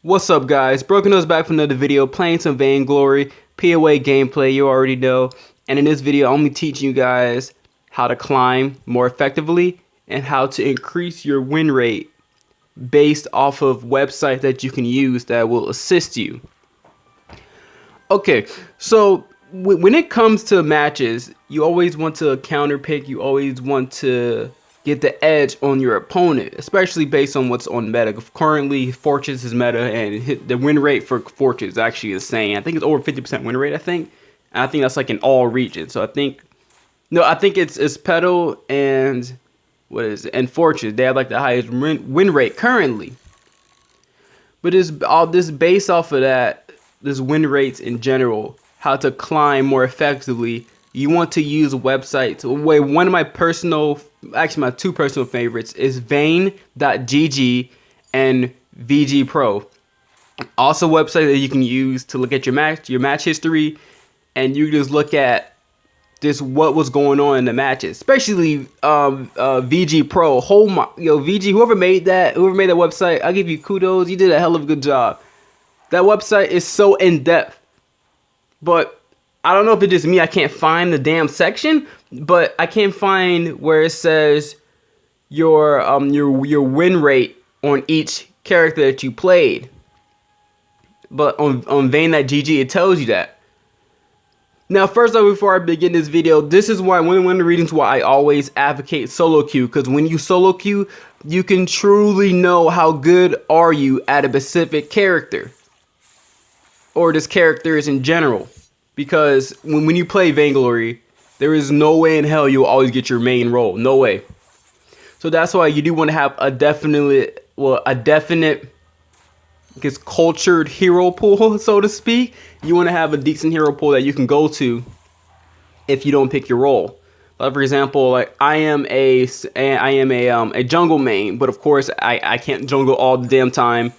What's up, guys? Broken Nose back from another video, playing some Vainglory POA gameplay, you already know. And in this video, I'm going to be teaching you guys how to climb more effectively and how to increase your win rate based off of websites that you can use that will assist you. Okay, so when it comes to matches, you always want to counter pick, you always want to get the edge on your opponent, especially based on what's on meta. Currently, Fortress is meta, and the win rate for Fortress is actually insane. I think it's over 50% win rate, I think. And I think that's like in all regions. So I think it's Petal and and Fortress. They have like the highest win rate currently. But it's all this based off of that, this win rates in general, how to climb more effectively. You want to use websites. One of my my two personal favorites is Vain.gg and VG Pro. Also, website that you can use to look at your match history, and you just look at what was going on in the matches. Especially VG Pro. VG, whoever made that website, I'll give you kudos. You did a hell of a good job. That website is so in depth, but I don't know if it's just me, I can't find the damn section, but I can't find where it says your win rate on each character that you played. But on Vain.gg it tells you that. Now, first off, before I begin this video, this is why one of the reasons why I always advocate solo queue, because when you solo queue, you can truly know how good are you at a specific character, or just characters in general. Because when you play Vainglory, there is no way in hell you'll always get your main role. No way. So that's why you do want to have a definite, cultured hero pool, so to speak. You want to have a decent hero pool that you can go to if you don't pick your role. Like, for example, like I am a jungle main, but of course I can't jungle all the damn time.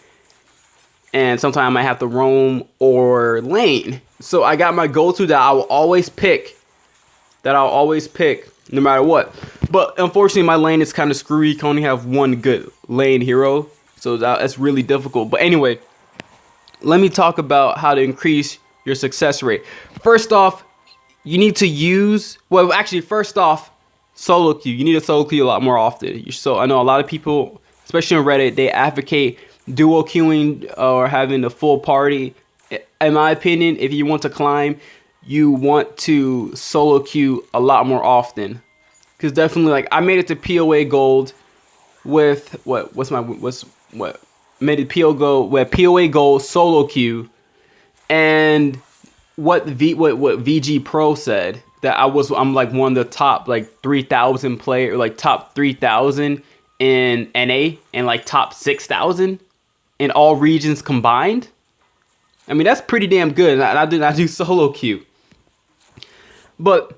And sometimes I might have to roam or lane. So I got my go-to that I will always pick. No matter what. But unfortunately, my lane is kind of screwy. You can only have one good lane hero. So that's really difficult. But anyway, let me talk about how to increase your success rate. First off, you need to use... Well, actually, first off, solo queue. You need to solo queue a lot more often. So I know a lot of people, especially on Reddit, they advocate duo queuing or having a full party. In my opinion, if you want to climb, you want to solo queue a lot more often. Because definitely, like, I made it to POA gold with made it POA gold solo queue, and what VG Pro said that I'm like one of the top like 3,000 player, like top 3,000 in NA and like top 6,000 in all regions combined. I mean, that's pretty damn good. And I do solo queue. But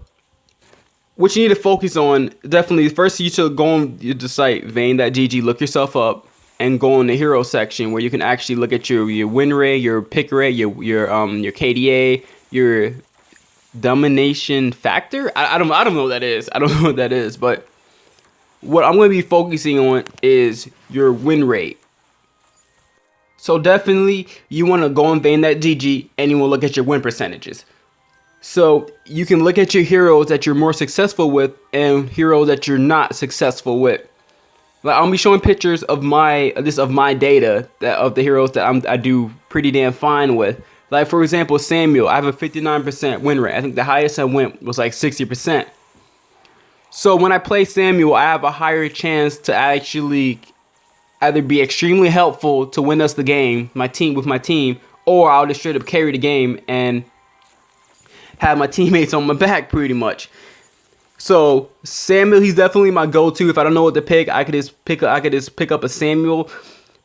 what you need to focus on, definitely, first you should go on the site, Vain.gg, look yourself up, and go in the hero section where you can actually look at your win rate, your pick rate, your KDA, your domination factor. I don't know what that is. I don't know what that is. But what I'm going to be focusing on is your win rate. So definitely, you want to go on Vain.gg and you will look at your win percentages. So you can look at your heroes that you're more successful with and heroes that you're not successful with. Like, I'll be showing pictures of my data of the heroes that I do pretty damn fine with. Like, for example, Samuel, I have a 59% win rate. I think the highest I went was like 60%. So when I play Samuel, I have a higher chance to actually either be extremely helpful to win us the game, my team, or I'll just straight up carry the game and have my teammates on my back pretty much. So Samuel, he's definitely my go-to. If I don't know what to pick, I could just pick up a Samuel.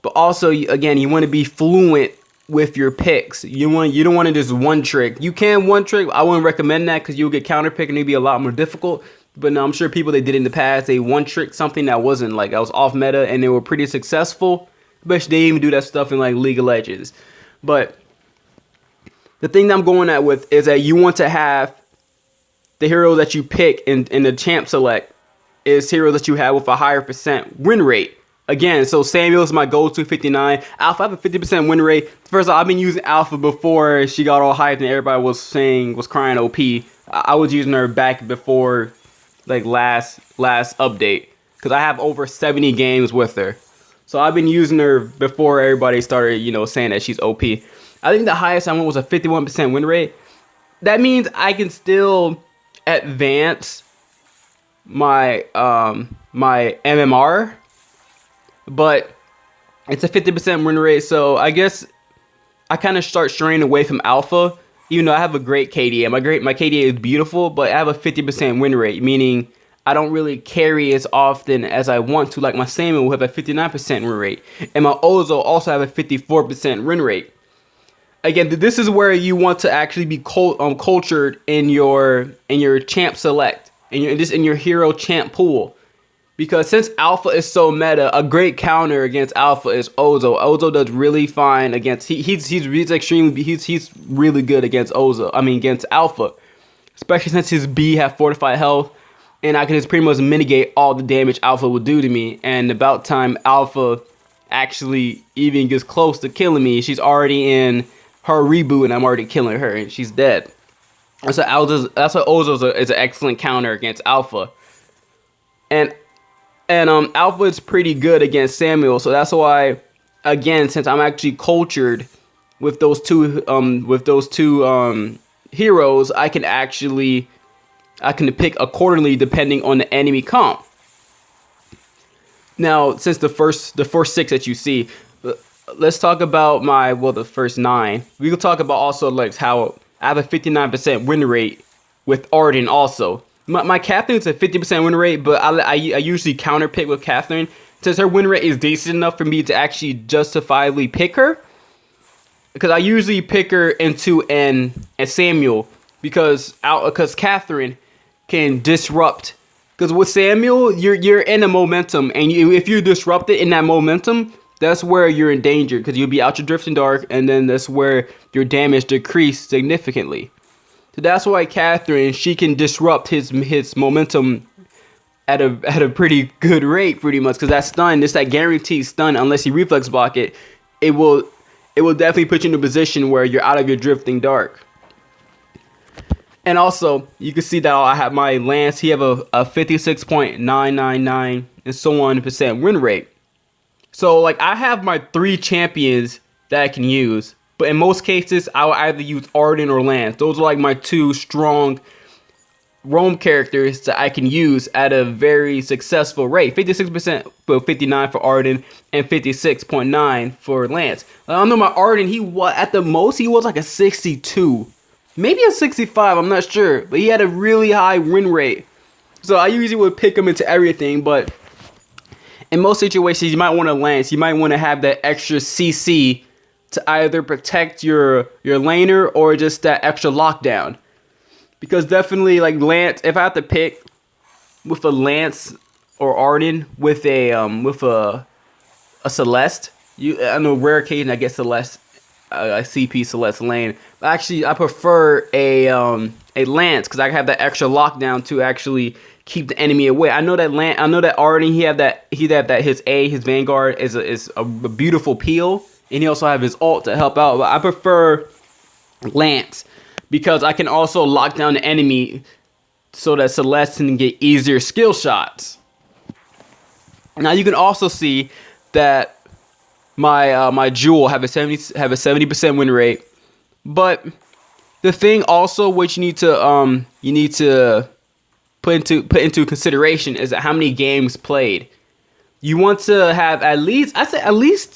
But also, again, you want to be fluent with your picks. You don't want to just one trick. You can one trick. I wouldn't recommend that because you'll get counter pick and it'll be a lot more difficult. But no, I'm sure people that did it in the past, they one trick something that wasn't like, that was off meta, and they were pretty successful. Especially they even do that stuff in like League of Legends. But the thing that I'm going at with is that you want to have the hero that you pick in the champ select is heroes that you have with a higher % win rate. Again, so Samuel is my go-to 59. Alpha, I have a 50% win rate. First of all, I've been using Alpha before she got all hyped and everybody was crying OP. I was using her back before, like, last update. Because I have over 70 games with her. So I've been using her before everybody started, saying that she's OP. I think the highest I went was a 51% win rate. That means I can still advance my my MMR, but it's a 50% win rate, so I guess I kind of start straying away from Alpha. Even though I have a great KDA, my KDA is beautiful, but I have a 50% win rate, meaning I don't really carry as often as I want to. Like my Samuel will have a 59% win rate, and my Ozo also have a 54% win rate. Again, this is where you want to actually be cultured in your champ select, in your hero champ pool. Because since Alpha is so meta, a great counter against Alpha is Ozo. Ozo does really fine against he's really good against against Alpha. Especially since his B have fortified health, and I can just pretty much mitigate all the damage Alpha will do to me. And about time Alpha actually even gets close to killing me, she's already in her reboot and I'm already killing her and she's dead. That's why Ozo is an excellent counter against Alpha. And Alpha is pretty good against Samuel, so that's why, again, since I'm actually cultured with those two heroes, I can pick accordingly depending on the enemy comp. Now, since the first 6 that you see, let's talk about the first 9. We can talk about also like how I have a 59% win rate with Arden also. My Catherine's a 50% win rate, but I usually counter pick with Catherine since her win rate is decent enough for me to actually justifiably pick her. Because I usually pick her into an Samuel because Catherine can disrupt. Because with Samuel, you're in a momentum, and if you disrupt it in that momentum, that's where you're in danger because you'll be out your Drifting Dark, and then that's where your damage decreased significantly. So that's why Catherine, she can disrupt his momentum at a pretty good rate, pretty much, because that stun, it's that guaranteed stun. Unless you reflex block it, it will definitely put you in a position where you're out of your Drifting Dark. And also, you can see that I have my Lance. He have a 56.999 and so on % win rate. So like I have my 3 champions that I can use. But in most cases, I will either use Arden or Lance. Those are like my 2 strong roam characters that I can use at a very successful rate. 56% for 59 for Arden and 56.9 for Lance. I don't know, my Arden, at the most, he was like a 62. Maybe a 65, I'm not sure. But he had a really high win rate. So I usually would pick him into everything, but in most situations, you might want to Lance. You might want to have that extra CC to either protect your laner or just that extra lockdown. Because definitely, like Lance, if I have to pick with a Lance or Arden with a Celeste, I know rare occasion I get Celeste, a CP Celeste lane. But actually, I prefer a Lance because I have that extra lockdown to actually keep the enemy away. I know that Arden, his Vanguard is a beautiful peel. And he also have his ult to help out. But I prefer Lance because I can also lock down the enemy so that Celeste can get easier skill shots. Now you can also see that my Jewel have a 70% win rate. But the thing also which you need to put into consideration is that how many games played. You want to have at least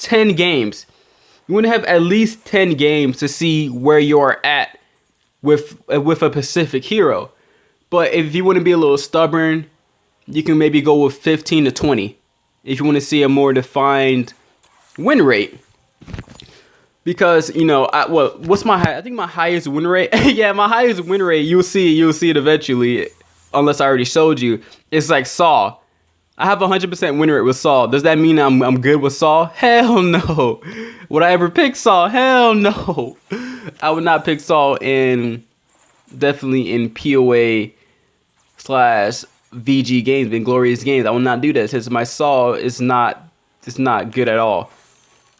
10 games. You want to have at least 10 games to see where you're at with a specific hero. But if you want to be a little stubborn, you can maybe go with 15 to 20 if you want to see a more defined win rate. Because, what's my high? I think my highest win rate, yeah, my highest win rate, you'll see it eventually, unless I already showed you. It's like Saw. I have 100% win rate with Saw. Does that mean I'm good with Saw? Hell no. Would I ever pick Saw? Hell no. I would not pick Saw definitely in POA / VG games, Vainglorious games. I will not do that since my Saw is not just not good at all.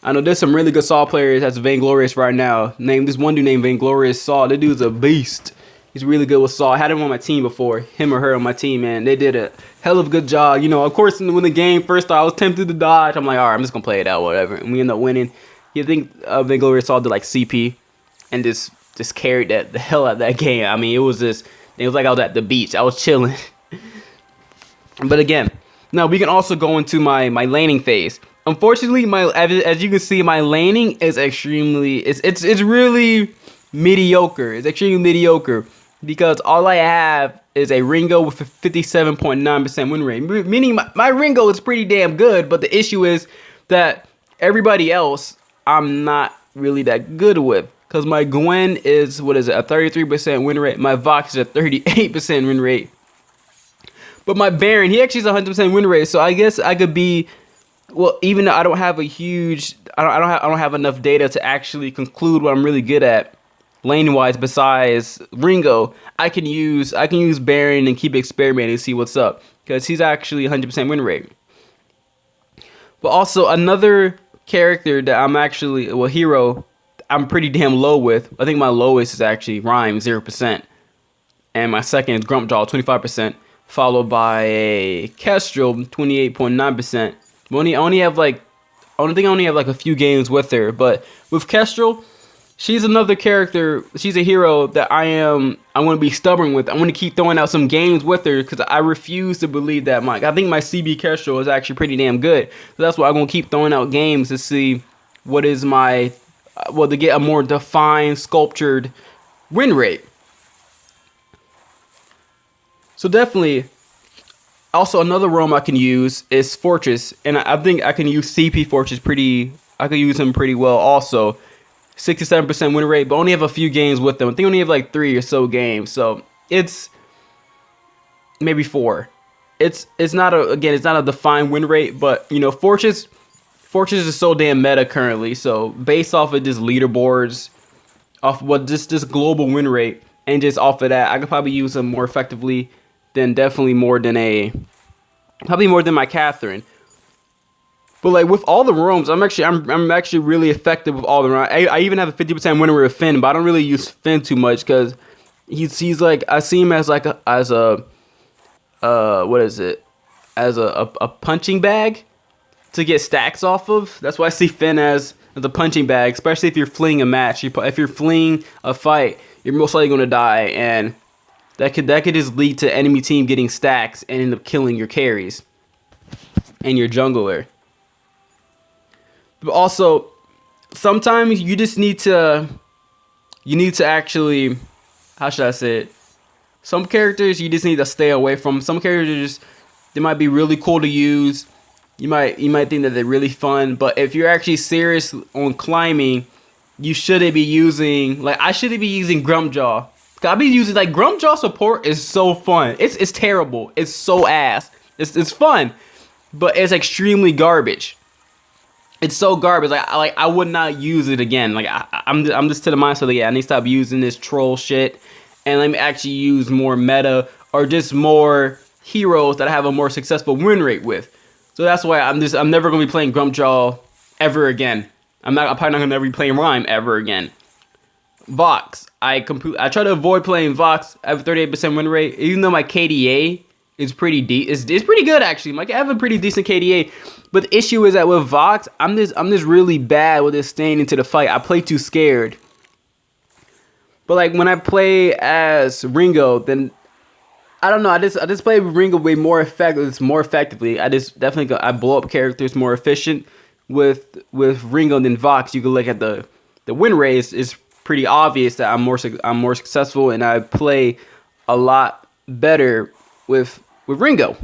I know there's some really good Saw players that's Vainglorious right now. This one dude named Vainglorious Saw. That dude's a beast. He's really good with Saw. I had him on my team before. Him or her on my team, man. They did a hell of a good job. You know, of course, when the game first started, I was tempted to dodge. I'm like, all right, I'm just going to play it out, whatever. And we end up winning. You think Vainglory Saw did like CP and just carried the hell out of that game. I mean, it was like I was at the beach. I was chilling. But again, now we can also go into my laning phase. Unfortunately, as you can see, my laning is extremely, it's really mediocre. It's extremely mediocre because all I have is a Ringo with a 57.9% win rate. Meaning my Ringo is pretty damn good, but the issue is that everybody else I'm not really that good with. Because my Gwen is, a 33% win rate. My Vox is a 38% win rate. But my Baron, he actually is a 100% win rate. So I guess I could be, well, even though I don't have a huge, I don't have enough data to actually conclude what I'm really good at lane wise besides Ringo. I can use Baron and keep experimenting and see what's up because he's actually 100% win rate. But also another character that I'm actually, hero I'm pretty damn low with. I think my lowest is actually Rhyme, 0%. And my second is Grumpjaw, 25%. Followed by a Kestrel, 28.9%. I only have like a few games with her. But with Kestrel, she's another character. She's a hero that I'm going to be stubborn with. I'm going to keep throwing out some games with her because I refuse to believe that I think my CB Kestrel is actually pretty damn good. So that's why I'm going to keep throwing out games to see what is my, to get a more defined, sculptured win rate. So definitely, also another roam I can use is Fortress, and I think I can use CP Fortress I could use him pretty well also. 67% win rate, but only have a few games with them. I think I only have like 3 or so games, so it's maybe 4. It's not a defined win rate, but you know, Fortress is so damn meta currently. So based off of just leaderboards, off this global win rate, and just off of that, I could probably use him more effectively than more than my Catherine. But like with all the roams, I'm actually really effective with all the roams. I even have a 50% win rate with Finn, but I don't really use Finn too much because he's like, I see him as a punching bag to get stacks off of. That's why I see Finn as a punching bag, especially if you're fleeing a match. If you're fleeing a fight, you're most likely going to die, and that could just lead to enemy team getting stacks and end up killing your carries and your jungler. But also, sometimes you just need to actually, how should I say it? Some characters you just need to stay away from. Some characters, they might be really cool to use. You might think that they're really fun, but if you're actually serious on climbing, you shouldn't be using, like, I shouldn't be using Grumpjaw. I'll be using, like, Grumpjaw support is so fun. It's terrible. It's so ass. It's fun, but it's extremely garbage. It's so garbage. I would not use it again. Like I'm just to the mindset that I need to stop using this troll shit, and let me actually use more meta or just more heroes that I have a more successful win rate with. So that's why I'm never gonna be playing Grumpjaw ever again. I'm probably not gonna ever be playing Rhyme ever again. Vox, I try to avoid playing Vox. I have a 38% win rate, even though my KDA is pretty it's pretty good actually. Like, I have a pretty decent KDA. But the issue is that with Vox, I'm just really bad with this staying into the fight. I play too scared. But like when I play as Ringo, then I don't know. I just play Ringo way more effectively. I blow up characters more efficient with Ringo than Vox. You can look at the win rate is pretty obvious that I'm more successful, and I play a lot better with Ringo.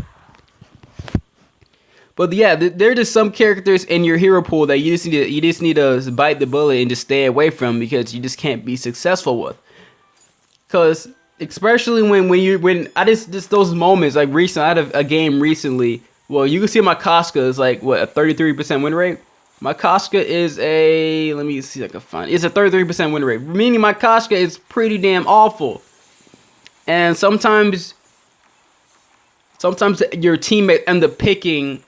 But yeah, there are just some characters in your hero pool that you just need to bite the bullet and just stay away from because you just can't be successful with. Because especially when I just those moments, like recently, I had a game recently. Well, you can see my Casca is like a 33% win rate. My Casca is let me see if I can find it. It's a 33% win rate, meaning my Casca is pretty damn awful. And sometimes your teammate end up picking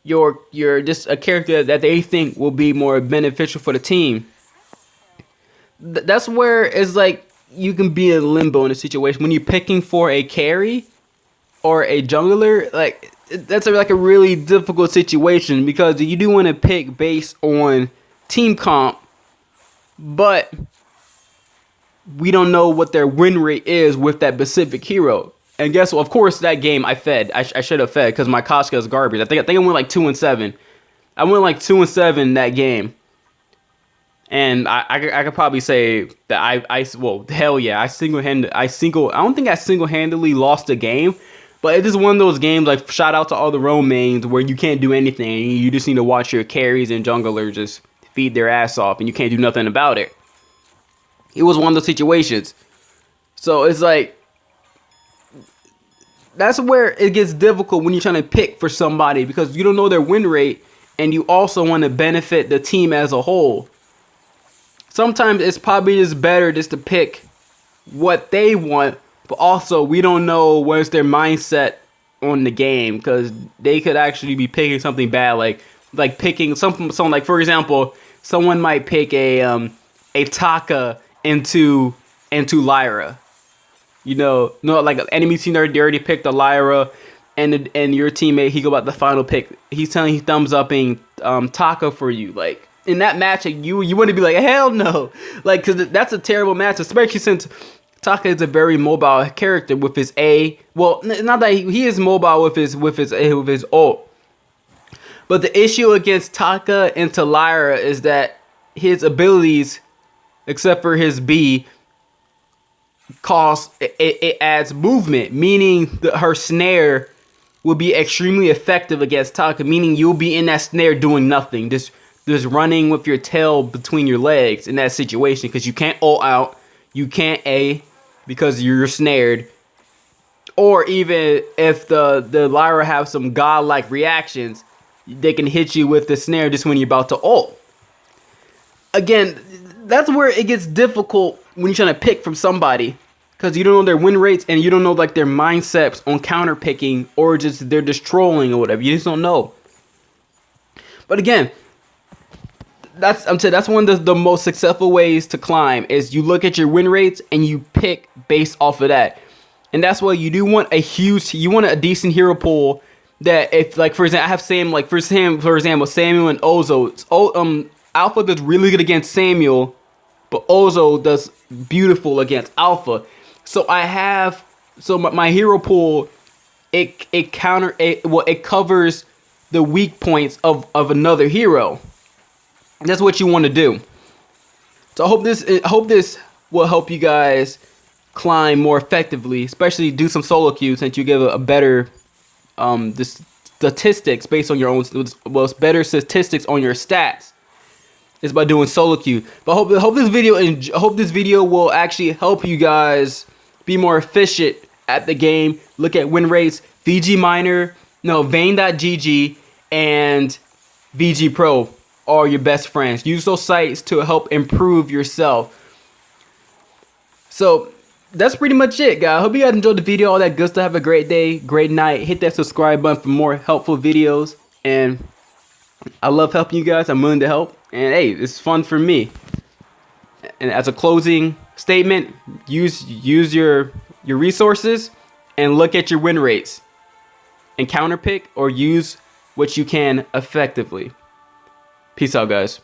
you're just a character that they think will be more beneficial for the team. That's where it's like you can be in limbo in a situation when you're picking for a carry or a jungler. Like that's like a really difficult situation because you do want to pick based on team comp, but we don't know what their win rate is with that specific hero. And guess what? Of course, that game I fed. I should have fed because my Koska is garbage. I think I went like 2-7. I went like 2-7 that game. And I could probably say that well, hell yeah, I don't think I single-handedly lost a game, but it is one of those games, like, shout out to all the roam mains where you can't do anything. You just need to watch your carries and junglers just feed their ass off, and you can't do nothing about it. It was one of those situations. So it's like, that's where it gets difficult when you're trying to pick for somebody because you don't know their win rate, and you also want to benefit the team as a whole. Sometimes it's probably just better just to pick what they want, but also we don't know what's their mindset on the game because they could actually be picking something bad, like picking someone like, for example, someone might pick a Taka into Lyra. You know, no, like an enemy team they already picked a Lyra, and your teammate he go about the final pick. He's telling you thumbs upping Taka for you, like. In that match, you want to be like, hell no, like, because that's a terrible match, especially since Taka is a very mobile character with his A. Well, not that he is mobile with his ult, but the issue against Taka into Lyra is that his abilities, except for his B, it adds movement, meaning that her snare will be extremely effective against Taka, meaning you'll be in that snare doing nothing, just running with your tail between your legs in that situation because you can't ult out, you can't A because you're snared, or even if the Lyra have some godlike reactions, they can hit you with the snare just when you're about to ult. Again, that's where it gets difficult when you're trying to pick from somebody because you don't know their win rates and you don't know like their mindsets on counter picking or just they're just trolling or whatever. You just don't know. But again, that's one of the most successful ways to climb is you look at your win rates and you pick based off of that. And that's why you do want you want a decent hero pool that if, like, for example, I have for example, Samuel and Ozo. Alpha does really good against Samuel, but Ozo does beautiful against Alpha. So my hero pool, it covers the weak points of another hero. That's what you want to do. So I hope this will help you guys climb more effectively, especially do some solo queues since you give a better statistics based on your own, well, better statistics on your stats is by doing solo queue. But I hope this video will actually help you guys be more efficient at the game. Look at win rates, Vain.gg and VG Pro are your best friends. Use those sites to help improve yourself. So that's pretty much it, guys. I hope you guys enjoyed the video. All that good stuff. Have a great day, great night. Hit that subscribe button for more helpful videos. And I love helping you guys. I'm willing to help. And hey, it's fun for me. And as a closing statement, use your resources and look at your win rates and counterpick or use what you can effectively. Peace out, guys.